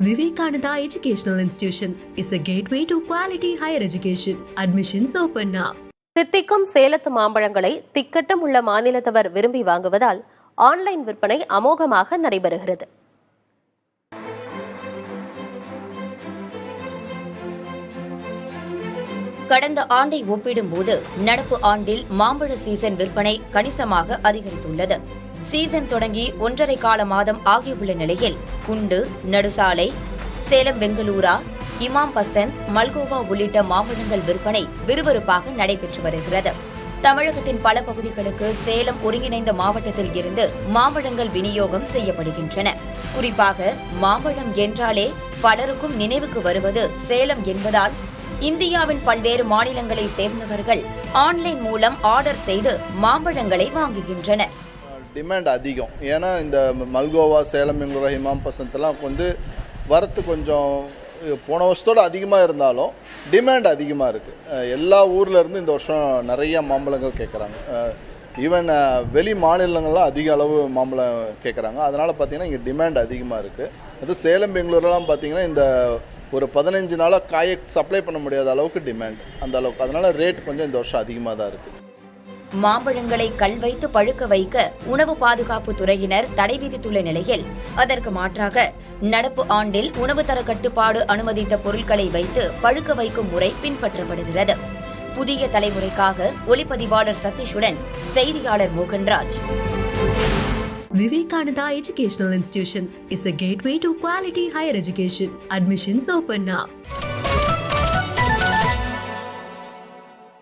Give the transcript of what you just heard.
Vivekananda Educational Institutions is a gateway to quality higher education. Admissions open now. தித்திக்கும் சேலத்து மாம்பழங்களை திக்கட்டம் உள்ள மாநிலத்தவர் விரும்பி வாங்குவதால் online விற்பனை அமோகமாக நடைபெறுகிறது. கடந்த ஆண்டை ஒப்பிடும்போது நடப்பு ஆண்டில் மாம்பழ சீசன் விற்பனை கணிசமாக அதிகரித்துள்ளது. சீசன் தொடங்கி 1.5 கால மாதம் ஆகியுள்ள நிலையில் குண்டு, நடுசாலை, சேலம், பெங்களூரா, இமாம் பசந்த், மல்கோவா உள்ளிட்ட மாம்பழங்கள் விற்பனை விறுவிறுப்பாக நடைபெற்று வருகிறது. தமிழகத்தின் பல பகுதிகளுக்கு சேலம் ஒருங்கிணைந்த மாவட்டத்தில் இருந்து மாம்பழங்கள் விநியோகம் செய்யப்படுகின்றன. குறிப்பாக மாம்பழம் என்றாலே பலருக்கும் நினைவுக்கு வருவது சேலம் என்பதால் இந்தியாவின் பல்வேறு மாநிலங்களை சேர்ந்தவர்கள் ஆன்லைன் மூலம் ஆர்டர் செய்து மாம்பழங்களை வாங்குகின்றனர். டிமாண்ட் அதிகம். ஏன்னா இந்த மல்கோவா, சேலம், பெங்களூரா, இமாம் பசந்த்லாம் வரத்து கொஞ்சம் போன வருஷத்தோடு அதிகமாக இருந்தாலும் டிமாண்ட் அதிகமாக இருக்குது. எல்லா ஊரில் இருந்து இந்த வருஷம் நிறைய மாம்பழங்கள் கேட்குறாங்க. ஈவன் வெளி மாநிலங்கள்லாம் அதிக அளவு மாம்பழம் கேட்குறாங்க. அதனால் பார்த்திங்கன்னா இங்கே டிமாண்ட் அதிகமாக இருக்குது. அது சேலம், பெங்களூர்லாம் பார்த்திங்கன்னா இந்த ஒரு 15 நாளாக காயை சப்ளை பண்ண முடியாத அளவுக்கு டிமாண்ட் அந்த அளவுக்கு. அதனால் ரேட் கொஞ்சம் இந்த வருஷம் அதிகமாக தான் இருக்குது. மாம்பழங்களை கல் வைத்து பழுக்க வைக்க உணவு பாதுகாப்பு துறையினர் தடை விதித்துள்ள நிலையில் அதற்கு மாற்றாக நடப்பு ஆண்டில் உணவு தர கட்டுப்பாடு அனுமதித்த பொருட்களை வைத்து பழுக்க வைக்கும் முறை பின்பற்றப்படுகிறது. புதிய தலைமுறைக்காக ஒளிப்பதிவாளர் சதீஷுடன் செய்தியாளர் Mohanraj. Vivekananda Educational Institutions is a gateway to quality higher education. Admissions open now.